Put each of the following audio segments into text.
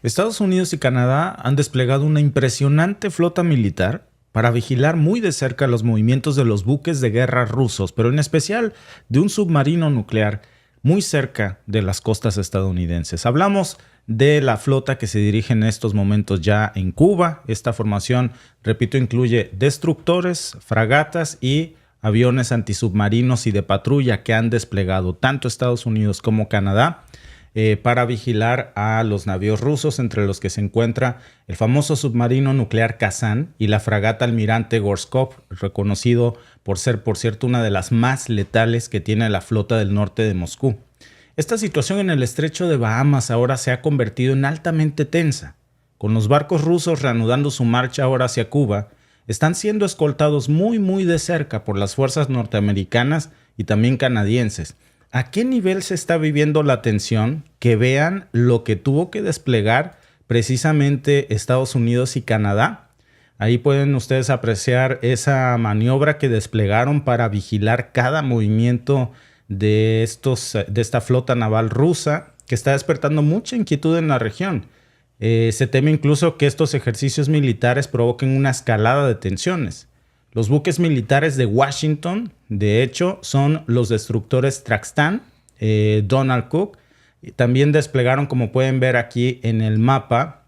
Estados Unidos y Canadá han desplegado una impresionante flota militar para vigilar muy de cerca los movimientos de los buques de guerra rusos, pero en especial de un submarino nuclear muy cerca de las costas estadounidenses. Hablamos de la flota que se dirige en estos momentos ya en Cuba. Esta formación, repito, incluye destructores, fragatas y aviones antisubmarinos y de patrulla que han desplegado tanto Estados Unidos como Canadá para vigilar a los navíos rusos, entre los que se encuentra el famoso submarino nuclear Kazán y la fragata almirante Gorskov, reconocido por ser, por cierto, una de las más letales que tiene la flota del norte de Moscú. Esta situación en el estrecho de Bahamas ahora se ha convertido en altamente tensa. Con los barcos rusos reanudando su marcha ahora hacia Cuba, están siendo escoltados muy de cerca por las fuerzas norteamericanas y también canadienses. ¿A qué nivel se está viviendo la tensión? Que vean lo que tuvo que desplegar precisamente Estados Unidos y Canadá. Ahí pueden ustedes apreciar esa maniobra que desplegaron para vigilar cada movimiento de esta flota naval rusa, que está despertando mucha inquietud en la región. Se teme incluso que estos ejercicios militares provoquen una escalada de tensiones. Los buques militares de Washington, de hecho, son los destructores Traxtan, Donald Cook. También desplegaron, como pueden ver aquí en el mapa,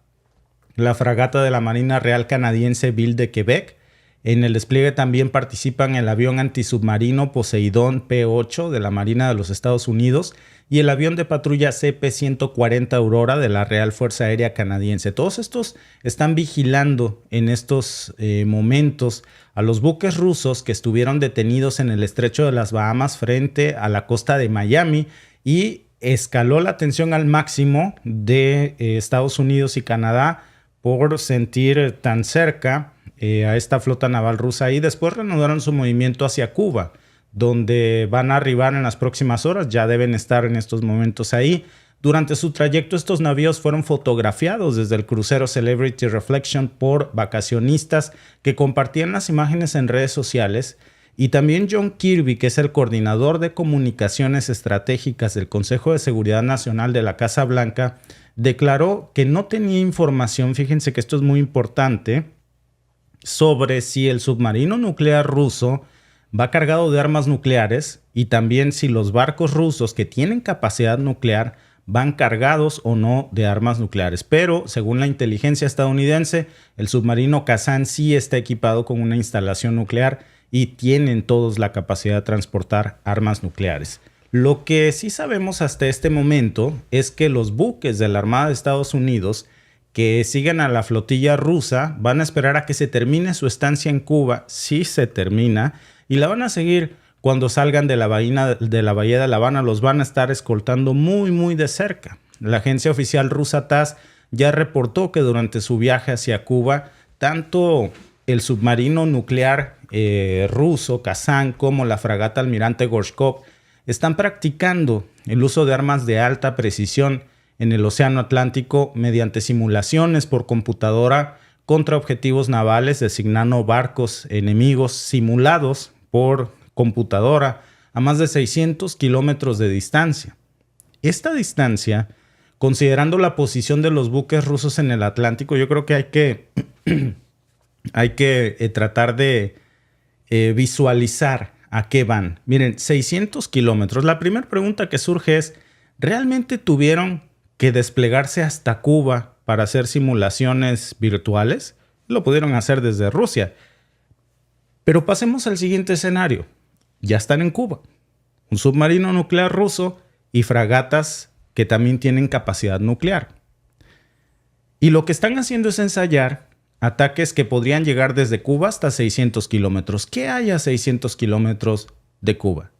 la fragata de la Marina Real Canadiense Ville de Quebec. En el despliegue también participan el avión antisubmarino Poseidón P-8 de la Marina de los Estados Unidos y el avión de patrulla CP-140 Aurora de la Real Fuerza Aérea Canadiense. Todos estos están vigilando en estos momentos a los buques rusos que estuvieron detenidos en el estrecho de las Bahamas frente a la costa de Miami, y escaló la tensión al máximo de Estados Unidos y Canadá por sentir tan cerca a esta flota naval rusa, y después reanudaron su movimiento hacia Cuba, donde van a arribar en las próximas horas. Ya deben estar en estos momentos ahí. Durante su trayecto, estos navíos fueron fotografiados desde el crucero Celebrity Reflection por vacacionistas que compartían las imágenes en redes sociales. Y también John Kirby, que es el coordinador de comunicaciones estratégicas del Consejo de Seguridad Nacional de la Casa Blanca, declaró que no tenía información, fíjense que esto es muy importante, sobre si el submarino nuclear ruso va cargado de armas nucleares y también si los barcos rusos que tienen capacidad nuclear van cargados o no de armas nucleares. Pero según la inteligencia estadounidense, el submarino Kazán sí está equipado con una instalación nuclear y tienen todos la capacidad de transportar armas nucleares. Lo que sí sabemos hasta este momento es que los buques de la Armada de Estados Unidos que siguen a la flotilla rusa van a esperar a que se termine su estancia en Cuba, si se termina, y la van a seguir cuando salgan de la bahía de La Habana. Los van a estar escoltando muy de cerca. La agencia oficial rusa TASS ya reportó que durante su viaje hacia Cuba, tanto el submarino nuclear ruso Kazán como la fragata almirante Gorshkov están practicando el uso de armas de alta precisión en el Océano Atlántico mediante simulaciones por computadora contra objetivos navales, designando barcos enemigos simulados por computadora a más de 600 kilómetros de distancia. Esta distancia, considerando la posición de los buques rusos en el Atlántico, yo creo que hay que tratar de visualizar a qué van. Miren, 600 kilómetros. La primera pregunta que surge es, ¿realmente tuvieron que desplegarse hasta Cuba para hacer simulaciones virtuales? Lo pudieron hacer desde Rusia. Pero pasemos al siguiente escenario. Ya están en Cuba. Un submarino nuclear ruso y fragatas que también tienen capacidad nuclear. Y lo que están haciendo es ensayar ataques que podrían llegar desde Cuba hasta 600 kilómetros. ¿Qué hay a 600 kilómetros de Cuba?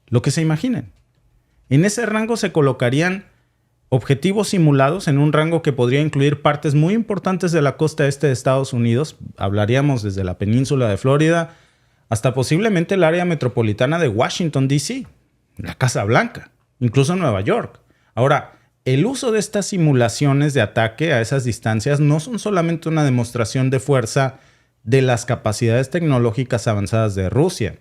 Lo que se imaginen. En ese rango se colocarían objetivos simulados en un rango que podría incluir partes muy importantes de la costa este de Estados Unidos. Hablaríamos desde la península de Florida hasta posiblemente el área metropolitana de Washington, D.C., la Casa Blanca, incluso Nueva York. Ahora, el uso de estas simulaciones de ataque a esas distancias no son solamente una demostración de fuerza de las capacidades tecnológicas avanzadas de Rusia.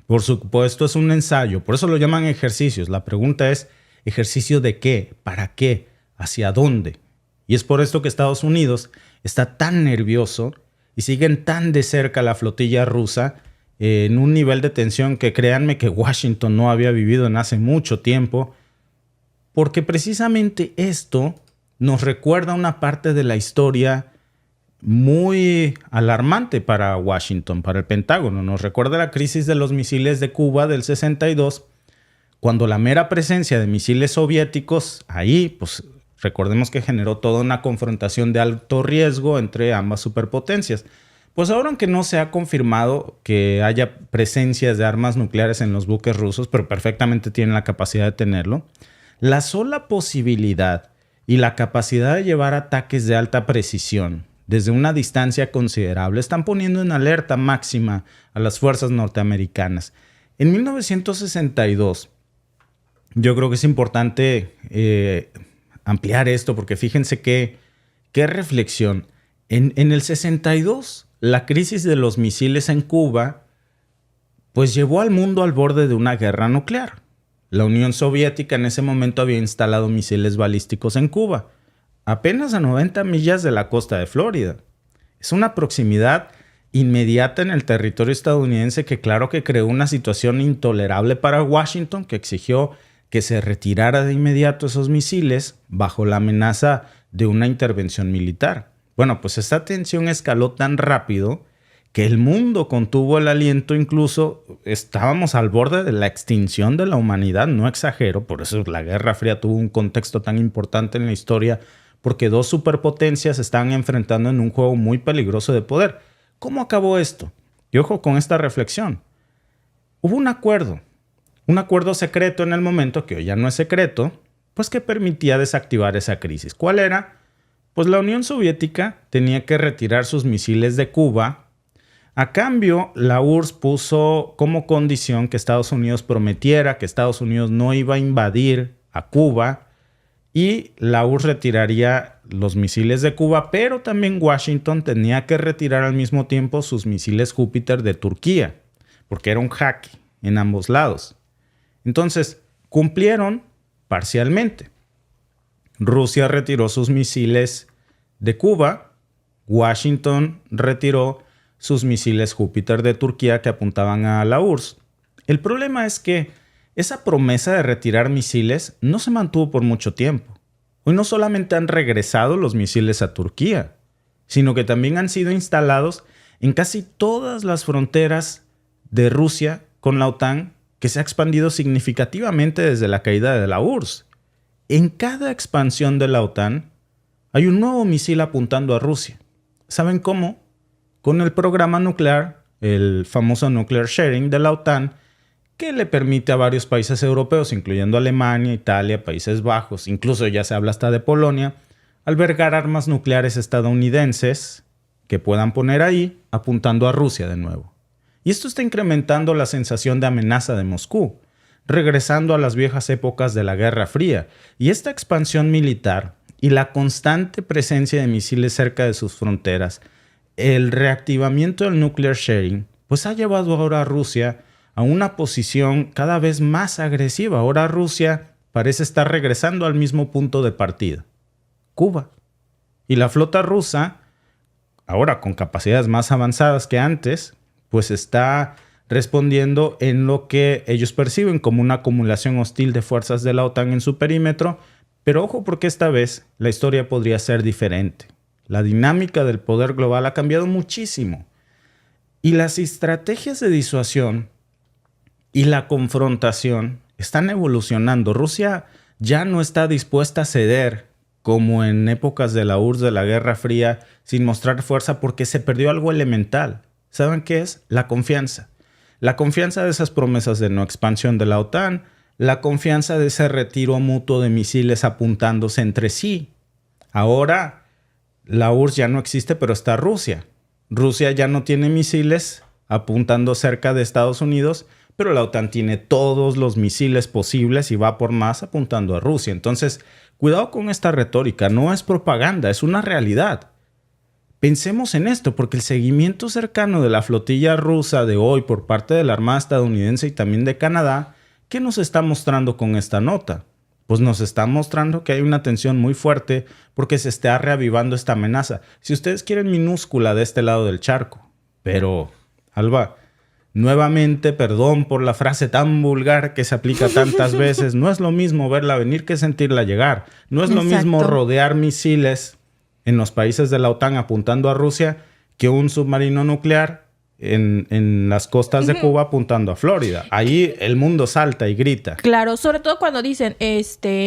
Por supuesto, es un ensayo, por eso lo llaman ejercicios. La pregunta es, ¿ejercicio de qué? ¿Para qué? ¿Hacia dónde? Y es por esto que Estados Unidos está tan nervioso y siguen tan de cerca la flotilla rusa en un nivel de tensión que créanme que Washington no había vivido en hace mucho tiempo, porque precisamente esto nos recuerda una parte de la historia muy alarmante para Washington, para el Pentágono. Nos recuerda la crisis de los misiles de Cuba del 62, cuando la mera presencia de misiles soviéticos ahí, pues recordemos que generó toda una confrontación de alto riesgo entre ambas superpotencias. Pues ahora, aunque no se ha confirmado que haya presencias de armas nucleares en los buques rusos, pero perfectamente tienen la capacidad de tenerlo, la sola posibilidad y la capacidad de llevar ataques de alta precisión desde una distancia considerable están poniendo en alerta máxima a las fuerzas norteamericanas. En 1962, yo creo que es importante ampliar esto porque fíjense qué reflexión. En el 62, la crisis de los misiles en Cuba pues llevó al mundo al borde de una guerra nuclear. La Unión Soviética en ese momento había instalado misiles balísticos en Cuba, apenas a 90 millas de la costa de Florida. Es una proximidad inmediata en el territorio estadounidense que claro que creó una situación intolerable para Washington, que exigió que se retirara de inmediato esos misiles bajo la amenaza de una intervención militar. Bueno, pues esta tensión escaló tan rápido que el mundo contuvo el aliento, incluso estábamos al borde de la extinción de la humanidad, no exagero, por eso la Guerra Fría tuvo un contexto tan importante en la historia, porque dos superpotencias se estaban enfrentando en un juego muy peligroso de poder. ¿Cómo acabó esto? Y ojo con esta reflexión. Hubo un acuerdo secreto en el momento, que hoy ya no es secreto, pues que permitía desactivar esa crisis. ¿Cuál era? Pues la Unión Soviética tenía que retirar sus misiles de Cuba. A cambio, la URSS puso como condición que Estados Unidos prometiera que Estados Unidos no iba a invadir a Cuba y la URSS retiraría los misiles de Cuba, pero también Washington tenía que retirar al mismo tiempo sus misiles Júpiter de Turquía, porque era un jaque en ambos lados. Entonces, cumplieron parcialmente. Rusia retiró sus misiles de Cuba, Washington retiró sus misiles Júpiter de Turquía que apuntaban a la URSS. El problema es que esa promesa de retirar misiles no se mantuvo por mucho tiempo. Hoy no solamente han regresado los misiles a Turquía, sino que también han sido instalados en casi todas las fronteras de Rusia con la OTAN, que se ha expandido significativamente desde la caída de la URSS. En cada expansión de la OTAN hay un nuevo misil apuntando a Rusia. ¿Saben cómo? Con el programa nuclear, el famoso Nuclear Sharing de la OTAN, que le permite a varios países europeos, incluyendo Alemania, Italia, Países Bajos, incluso ya se habla hasta de Polonia, albergar armas nucleares estadounidenses que puedan poner ahí apuntando a Rusia de nuevo. Y esto está incrementando la sensación de amenaza de Moscú, regresando a las viejas épocas de la Guerra Fría. Y esta expansión militar y la constante presencia de misiles cerca de sus fronteras, el reactivamiento del nuclear sharing, pues ha llevado ahora a Rusia a una posición cada vez más agresiva. Ahora Rusia parece estar regresando al mismo punto de partida, Cuba. Y la flota rusa, ahora con capacidades más avanzadas que antes, pues está respondiendo en lo que ellos perciben como una acumulación hostil de fuerzas de la OTAN en su perímetro. Pero ojo, porque esta vez la historia podría ser diferente. La dinámica del poder global ha cambiado muchísimo. Y las estrategias de disuasión y la confrontación están evolucionando. Rusia ya no está dispuesta a ceder como en épocas de la URSS, de la Guerra Fría, sin mostrar fuerza porque se perdió algo elemental. ¿Saben qué es? La confianza. La confianza de esas promesas de no expansión de la OTAN, la confianza de ese retiro mutuo de misiles apuntándose entre sí. Ahora la URSS ya no existe, pero está Rusia. Rusia ya no tiene misiles apuntando cerca de Estados Unidos, pero la OTAN tiene todos los misiles posibles y va por más apuntando a Rusia. Entonces, cuidado con esta retórica, no es propaganda, es una realidad. Pensemos en esto, porque el seguimiento cercano de la flotilla rusa de hoy por parte de la Armada estadounidense y también de Canadá, ¿qué nos está mostrando con esta nota? pues nos está mostrando que hay una tensión muy fuerte porque se está reavivando esta amenaza. Si ustedes quieren, minúscula de este lado del charco. Pero, Alba, nuevamente, perdón por la frase tan vulgar que se aplica tantas veces, no es lo mismo verla venir que sentirla llegar. No es lo mismo rodear misiles en los países de la OTAN apuntando a Rusia que un submarino nuclear en las costas de Cuba apuntando a Florida. Ahí el mundo salta y grita. Claro, sobre todo cuando dicen,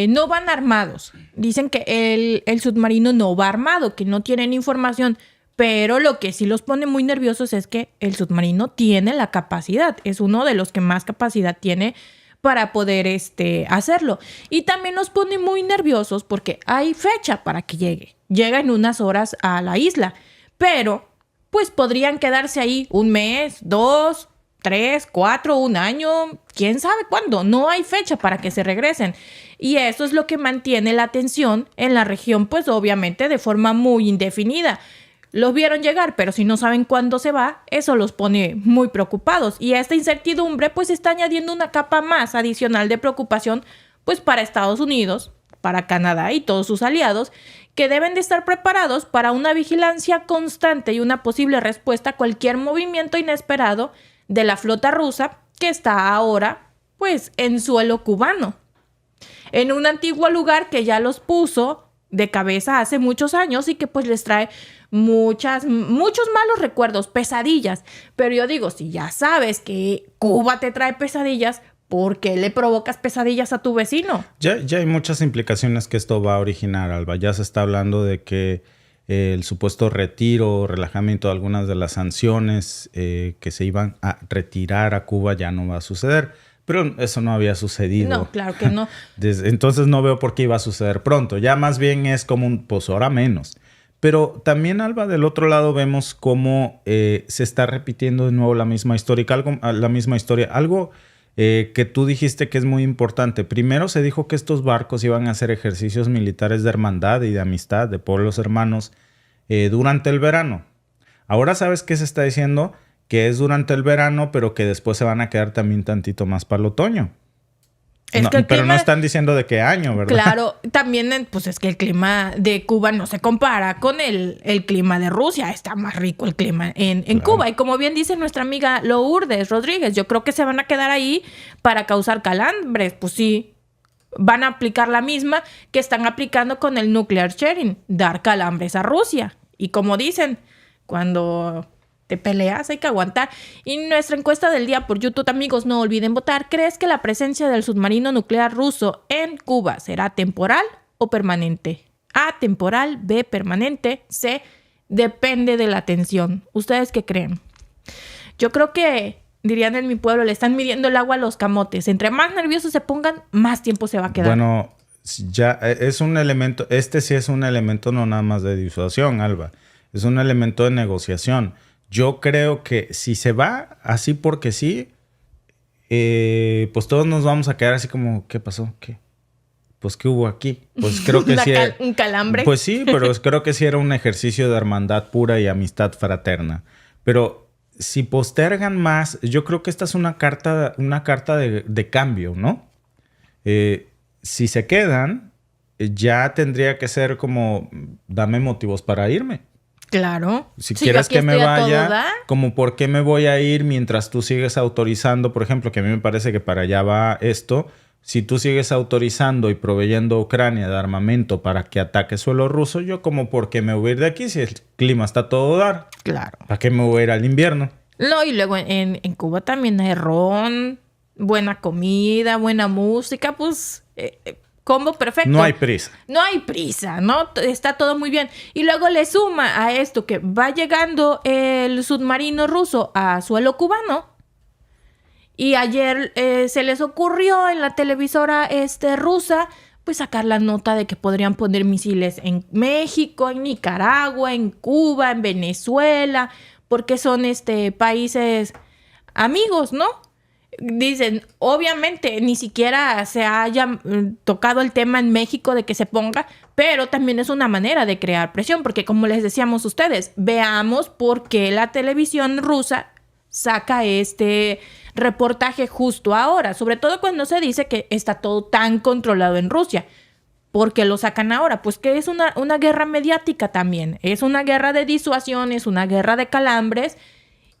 no van armados. Dicen que el submarino no va armado, que no tienen información. Pero lo que sí los pone muy nerviosos es que el submarino tiene la capacidad. Es uno de los que más capacidad tiene para poder hacerlo. Y también nos pone muy nerviosos porque hay fecha para que llegue. Llega en unas horas a la isla. Pero pues podrían quedarse ahí 1 mes, 2, 3, 4, 1 año, quién sabe cuándo. No hay fecha para que se regresen. Y eso es lo que mantiene la tensión en la región, pues obviamente de forma muy indefinida. Los vieron llegar, pero si no saben cuándo se va, eso los pone muy preocupados. Y esta incertidumbre pues está añadiendo una capa más adicional de preocupación pues para Estados Unidos, para Canadá y todos sus aliados, que deben de estar preparados para una vigilancia constante y una posible respuesta a cualquier movimiento inesperado de la flota rusa que está ahora, pues, en suelo cubano. En un antiguo lugar que ya los puso de cabeza hace muchos años y que pues les trae muchos malos recuerdos, pesadillas. Pero yo digo, si ya sabes que Cuba te trae pesadillas, ¿por qué le provocas pesadillas a tu vecino? Ya hay muchas implicaciones que esto va a originar, Alba. Ya se está hablando de que el supuesto retiro, relajamiento de algunas de las sanciones que se iban a retirar a Cuba ya no va a suceder. Pero eso no había sucedido. No, claro que no. Entonces no veo por qué iba a suceder pronto. Ya más bien es como pues ahora menos. Pero también, Alba, del otro lado vemos cómo se está repitiendo de nuevo la misma historia. Algo que tú dijiste que es muy importante. Primero se dijo que estos barcos iban a hacer ejercicios militares de hermandad y de amistad, de pueblos hermanos, durante el verano. Ahora sabes qué se está diciendo, que es durante el verano, pero que después se van a quedar también tantito más para el otoño. Pero no están diciendo de qué año, ¿verdad? Claro, también pues es que el clima de Cuba no se compara con el clima de Rusia. Está más rico el clima en claro. Cuba. Y como bien dice nuestra amiga Lourdes Rodríguez, yo creo que se van a quedar ahí para causar calambres. Pues sí, van a aplicar la misma que están aplicando con el nuclear sharing, dar calambres a Rusia. Y como dicen, cuando te peleas, hay que aguantar. Y nuestra encuesta del día por YouTube, amigos, no olviden votar. ¿Crees que la presencia del submarino nuclear ruso en Cuba será temporal o permanente? A, temporal. B, permanente. C, depende de la tensión. ¿Ustedes qué creen? Yo creo que, dirían en mi pueblo, le están midiendo el agua a los camotes. Entre más nerviosos se pongan, más tiempo se va a quedar. Bueno, ya es un elemento, sí es un elemento no nada más de disuasión, Alba. Es un elemento de negociación. Yo creo que si se va así porque sí, pues todos nos vamos a quedar así como, ¿qué pasó? ¿Qué? Pues, ¿qué hubo aquí? Pues creo que sí. ¿Un calambre? Pues sí, pero creo que sí era un ejercicio de hermandad pura y amistad fraterna. Pero si postergan más, yo creo que esta es una carta de cambio, ¿no? Si se quedan, ya tendría que ser como, dame motivos para irme. Claro. Si quieres que me vaya, como por qué me voy a ir mientras tú sigues autorizando, por ejemplo, que a mí me parece que para allá va esto, si tú sigues autorizando y proveyendo a Ucrania de armamento para que ataque suelo ruso, yo como por qué me voy a ir de aquí si el clima está a todo dar. Claro. ¿Para qué me voy a ir al invierno? No, y luego en Cuba también hay ron, buena comida, buena música, pues... combo perfecto. No hay prisa. No hay prisa, ¿no? Está todo muy bien. Y luego le suma a esto que va llegando el submarino ruso a suelo cubano. Y ayer se les ocurrió en la televisora rusa pues sacar la nota de que podrían poner misiles en México, en Nicaragua, en Cuba, en Venezuela, porque son países amigos, ¿no? Dicen, obviamente ni siquiera se haya tocado el tema en México de que se ponga, pero también es una manera de crear presión, porque como les decíamos ustedes, veamos por qué la televisión rusa saca este reportaje justo ahora, sobre todo cuando se dice que está todo tan controlado en Rusia. ¿Por qué lo sacan ahora? Pues que es una guerra mediática también, es una guerra de disuasión, es una guerra de calambres,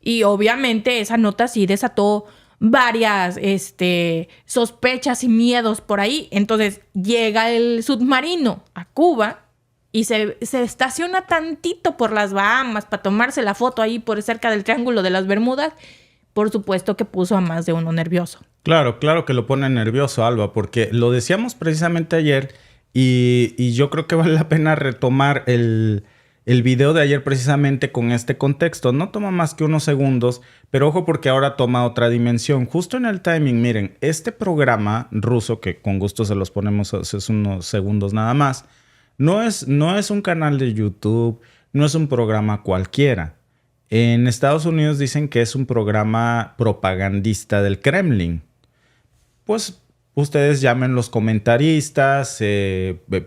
y obviamente esa nota sí desató varias sospechas y miedos por ahí. Entonces llega el submarino a Cuba y se estaciona tantito por las Bahamas para tomarse la foto ahí por cerca del Triángulo de las Bermudas. Por supuesto que puso a más de uno nervioso. Claro que lo pone nervioso, Alba, porque lo decíamos precisamente ayer y yo creo que vale la pena retomar el video de ayer precisamente con este contexto. No toma más que unos segundos, pero ojo porque ahora toma otra dimensión. Justo en el timing, miren, este programa ruso, que con gusto se los ponemos hace unos segundos nada más, no es un canal de YouTube, no es un programa cualquiera. En Estados Unidos dicen que es un programa propagandista del Kremlin. Pues ustedes llamen los comentaristas,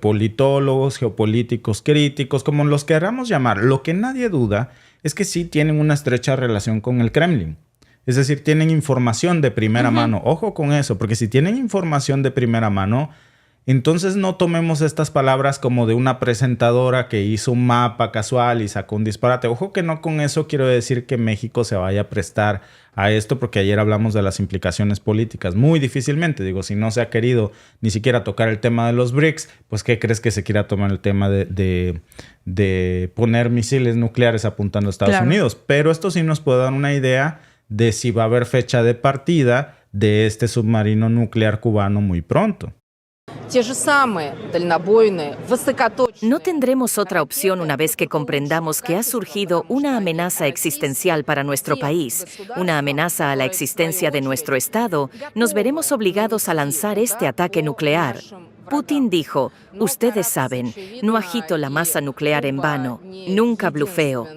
politólogos, geopolíticos, críticos, como los queramos llamar. Lo que nadie duda es que sí tienen una estrecha relación con el Kremlin. Es decir, tienen información de primera mano. Ojo con eso, porque si tienen información de primera mano, entonces no tomemos estas palabras como de una presentadora que hizo un mapa casual y sacó un disparate. Ojo que no con eso quiero decir que México se vaya a prestar a esto, porque ayer hablamos de las implicaciones políticas. Muy difícilmente, digo, si no se ha querido ni siquiera tocar el tema de los BRICS, pues ¿qué crees que se quiera tomar el tema de poner misiles nucleares apuntando a Estados Unidos? Pero esto sí nos puede dar una idea de si va a haber fecha de partida de este submarino nuclear cubano muy pronto. No tendremos otra opción una vez que comprendamos que ha surgido una amenaza existencial para nuestro país, una amenaza a la existencia de nuestro Estado. Nos veremos obligados a lanzar este ataque nuclear. Putin dijo, ustedes saben, no agito la masa nuclear en vano, nunca blufeo.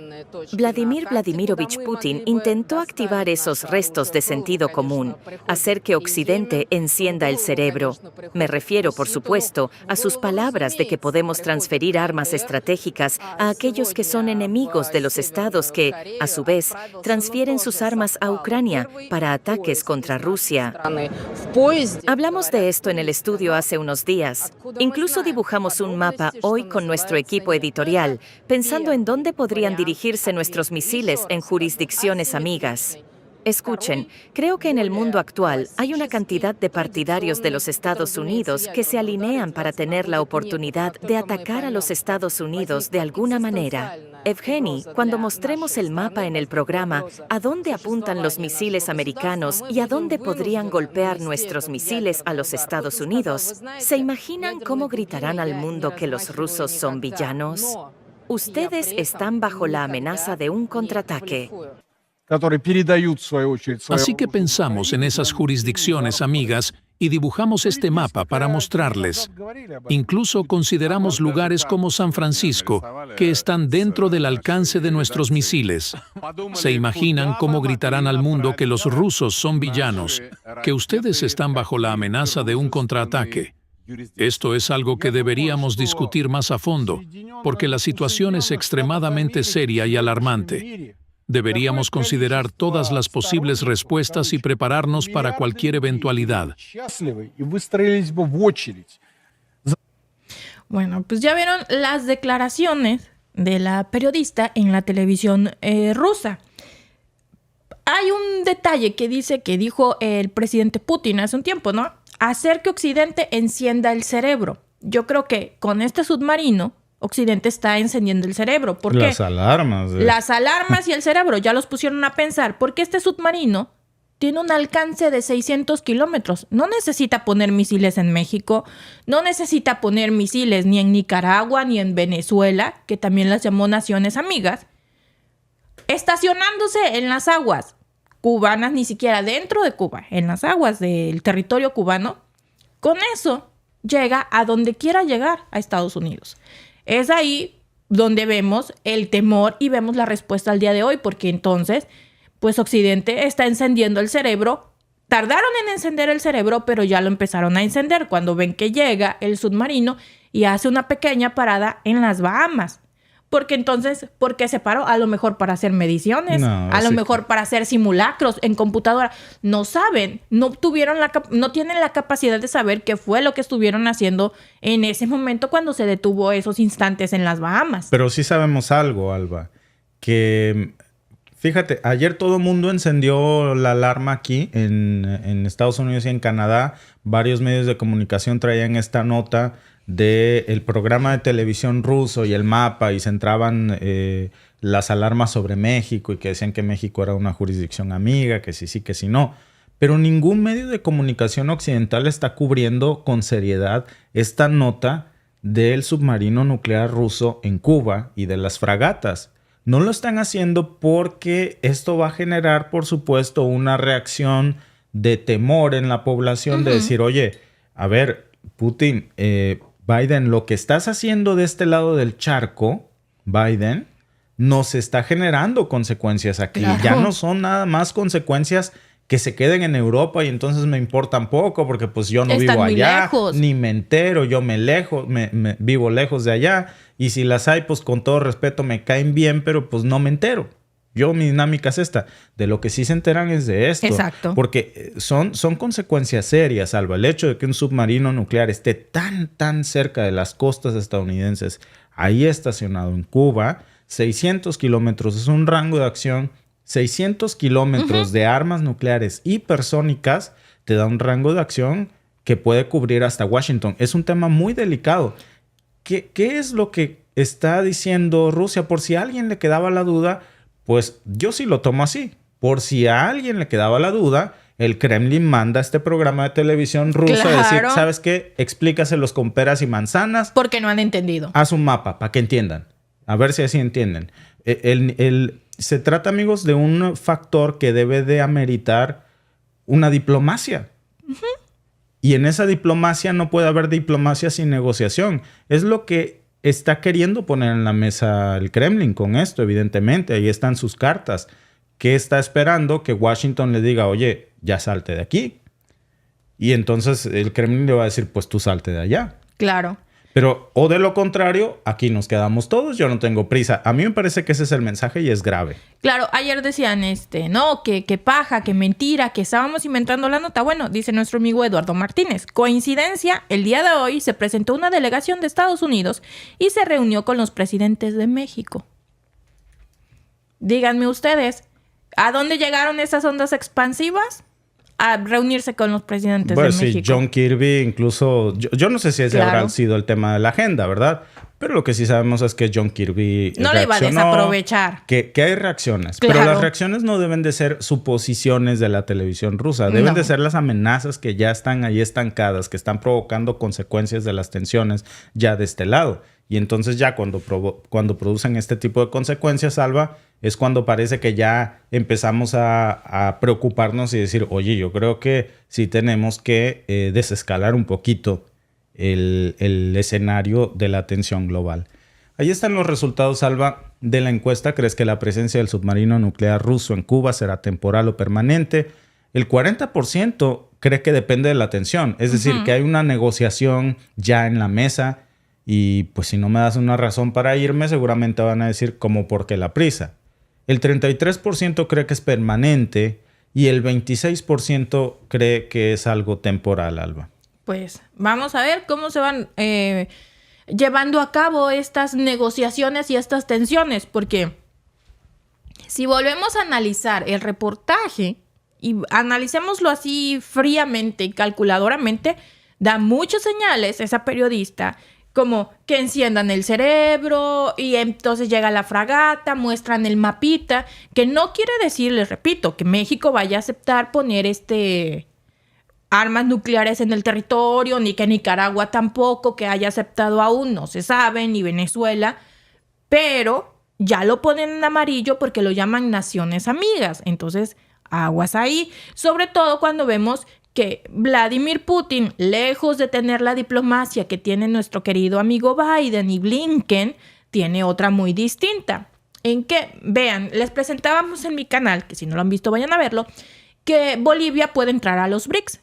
Vladimir Vladimirovich Putin intentó activar esos restos de sentido común, hacer que Occidente encienda el cerebro. Me refiero, por supuesto, a sus palabras de que podemos transferir armas estratégicas a aquellos que son enemigos de los estados que, a su vez, transfieren sus armas a Ucrania para ataques contra Rusia. Hablamos de esto en el estudio hace unos días. Incluso dibujamos un mapa hoy con nuestro equipo editorial, pensando en dónde podrían dirigirse nuestros misiles en jurisdicciones amigas. Escuchen, creo que en el mundo actual hay una cantidad de partidarios de los Estados Unidos que se alinean para tener la oportunidad de atacar a los Estados Unidos de alguna manera. Evgeny, cuando mostremos el mapa en el programa, ¿a dónde apuntan los misiles americanos y a dónde podrían golpear nuestros misiles a los Estados Unidos? ¿Se imaginan cómo gritarán al mundo que los rusos son villanos? Ustedes están bajo la amenaza de un contraataque. Así que pensamos en esas jurisdicciones amigas y dibujamos este mapa para mostrarles. Incluso consideramos lugares como San Francisco, que están dentro del alcance de nuestros misiles. ¿Se imaginan cómo gritarán al mundo que los rusos son villanos, que ustedes están bajo la amenaza de un contraataque? Esto es algo que deberíamos discutir más a fondo, porque la situación es extremadamente seria y alarmante. Deberíamos considerar todas las posibles respuestas y prepararnos para cualquier eventualidad. Bueno, pues ya vieron las declaraciones de la periodista en la televisión rusa. Hay un detalle que dijo el presidente Putin hace un tiempo, ¿no? Hacer que Occidente encienda el cerebro. Yo creo que con este submarino, Occidente está encendiendo el cerebro. ¿Por qué? Las alarmas. Las alarmas y el cerebro ya los pusieron a pensar. Porque este submarino tiene un alcance de 600 kilómetros. No necesita poner misiles en México. No necesita poner misiles ni en Nicaragua ni en Venezuela, que también las llamó naciones amigas. Estacionándose en las aguas cubanas, ni siquiera dentro de Cuba, en las aguas del territorio cubano. Con eso llega a donde quiera llegar a Estados Unidos. Es ahí donde vemos el temor y vemos la respuesta al día de hoy, porque entonces, pues Occidente está encendiendo el cerebro. Tardaron en encender el cerebro, pero ya lo empezaron a encender cuando ven que llega el submarino y hace una pequeña parada en las Bahamas. Porque entonces, ¿por qué se paró? A lo mejor para hacer mediciones, No, a lo sí. mejor para hacer simulacros en computadora. No saben, no tienen la capacidad de saber qué fue lo que estuvieron haciendo en ese momento cuando se detuvo esos instantes en las Bahamas. Pero sí sabemos algo, Alba, que fíjate, ayer todo el mundo encendió la alarma aquí en Estados Unidos y en Canadá. Varios medios de comunicación traían esta nota del programa de televisión ruso y el mapa y centraban las alarmas sobre México y que decían que México era una jurisdicción amiga, que sí, que sí, no. Pero ningún medio de comunicación occidental está cubriendo con seriedad esta nota del submarino nuclear ruso en Cuba y de las fragatas. No lo están haciendo porque esto va a generar, por supuesto, una reacción de temor en la población de decir, oye, a ver, Putin, Biden, lo que estás haciendo de este lado del charco, Biden, nos está generando consecuencias aquí. Claro. Ya no son nada más consecuencias que se queden en Europa y entonces me importan poco porque pues yo no Están vivo muy allá, lejos. ni me entero, yo me vivo lejos de allá y si las hay pues con todo respeto me caen bien, pero pues no me entero. Mi dinámica es esta. De lo que sí se enteran es de esto. Exacto. Porque son consecuencias serias, Alba. El hecho de que un submarino nuclear esté tan cerca de las costas estadounidenses, ahí estacionado en Cuba, 600 kilómetros es un rango de acción. 600 kilómetros de armas nucleares hipersónicas te da un rango de acción que puede cubrir hasta Washington. Es un tema muy delicado. ¿Qué es lo que está diciendo Rusia? Por si a alguien le quedaba la duda, pues yo sí lo tomo así. Por si a alguien le quedaba la duda, el Kremlin manda este programa de televisión ruso a decir, ¿sabes qué? Explícaselos con peras y manzanas. Porque no han entendido. Haz un mapa para que entiendan. A ver si así entienden. Se trata, amigos, de un factor que debe de ameritar una diplomacia. Y en esa diplomacia no puede haber diplomacia sin negociación. Es lo que está queriendo poner en la mesa el Kremlin con esto, evidentemente. Ahí están sus cartas. ¿Qué está esperando? Que Washington le diga, oye, ya salte de aquí. Y entonces el Kremlin le va a decir, pues tú salte de allá. Claro. Pero, o de lo contrario, aquí nos quedamos todos, yo no tengo prisa. A mí me parece que ese es el mensaje y es grave. Claro, ayer decían, no, que paja, que mentira, que estábamos inventando la nota. Bueno, dice nuestro amigo Eduardo Martínez. Coincidencia, el día de hoy se presentó una delegación de Estados Unidos y se reunió con los presidentes de México. Díganme ustedes, ¿a dónde llegaron esas ondas expansivas? A reunirse con los presidentes de México. Sí, John Kirby incluso... Yo no sé si ese habrá sido el tema de la agenda, ¿verdad? Pero lo que sí sabemos es que John Kirby no le iba a desaprovechar. Que hay reacciones. Claro. Pero las reacciones no deben de ser suposiciones de la televisión rusa. Deben de ser las amenazas que ya están ahí estancadas, que están provocando consecuencias de las tensiones ya de este lado. Y entonces ya cuando producen este tipo de consecuencias, Alba, es cuando parece que ya empezamos a preocuparnos y decir, oye, yo creo que sí tenemos que desescalar un poquito el escenario de la tensión global. Ahí están los resultados, Alba, de la encuesta. ¿Crees que la presencia del submarino nuclear ruso en Cuba será temporal o permanente? El 40% cree que depende de la tensión. Es decir, que hay una negociación ya en la mesa y pues si no me das una razón para irme, seguramente van a decir como por qué la prisa. El 33% cree que es permanente y el 26% cree que es algo temporal, Alba. Pues vamos a ver cómo se van llevando a cabo estas negociaciones y estas tensiones, porque si volvemos a analizar el reportaje y analicémoslo así fríamente y calculadoramente, da muchas señales esa periodista, como que enciendan el cerebro y entonces llega la fragata, muestran el mapita, que no quiere decir, les repito, que México vaya a aceptar poner armas nucleares en el territorio, ni que Nicaragua tampoco, que haya aceptado aún, no se sabe, ni Venezuela, pero ya lo ponen en amarillo porque lo llaman naciones amigas. Entonces, aguas ahí, sobre todo cuando vemos que Vladimir Putin, lejos de tener la diplomacia que tiene nuestro querido amigo Biden y Blinken, tiene otra muy distinta. En que, vean, les presentábamos en mi canal, que si no lo han visto vayan a verlo, que Bolivia puede entrar a los BRICS.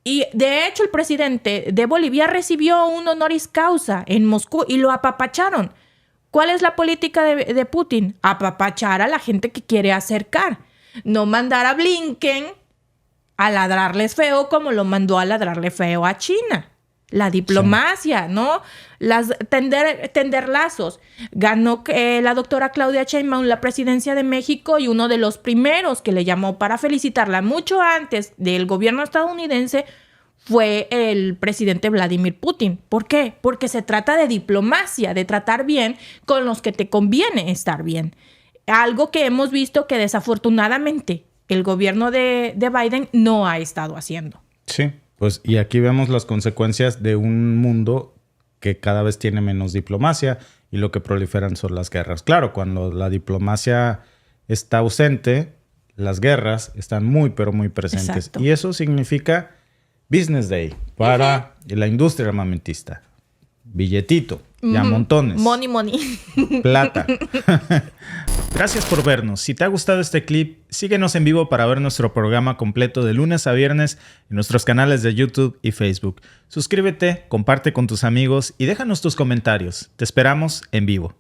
Y de hecho el presidente de Bolivia recibió un honoris causa en Moscú y lo apapacharon. ¿Cuál es la política de Putin? Apapachar a la gente que quiere acercar. No mandar a Blinken a ladrarles feo como lo mandó a ladrarle feo a China. La diplomacia, sí, ¿no? Tender lazos. Ganó la doctora Claudia Sheinbaum la presidencia de México y uno de los primeros que le llamó para felicitarla mucho antes del gobierno estadounidense fue el presidente Vladimir Putin. ¿Por qué? Porque se trata de diplomacia, de tratar bien con los que te conviene estar bien. Algo que hemos visto que desafortunadamente el gobierno de Biden no ha estado haciendo. Sí, pues y aquí vemos las consecuencias de un mundo que cada vez tiene menos diplomacia y lo que proliferan son las guerras. Claro, cuando la diplomacia está ausente, las guerras están muy, pero muy presentes. Exacto. Y eso significa Business Day para la industria armamentista. Billetito, ya montones. Money. Plata. Gracias por vernos. Si te ha gustado este clip, síguenos en vivo para ver nuestro programa completo de lunes a viernes en nuestros canales de YouTube y Facebook. Suscríbete, comparte con tus amigos y déjanos tus comentarios. Te esperamos en vivo.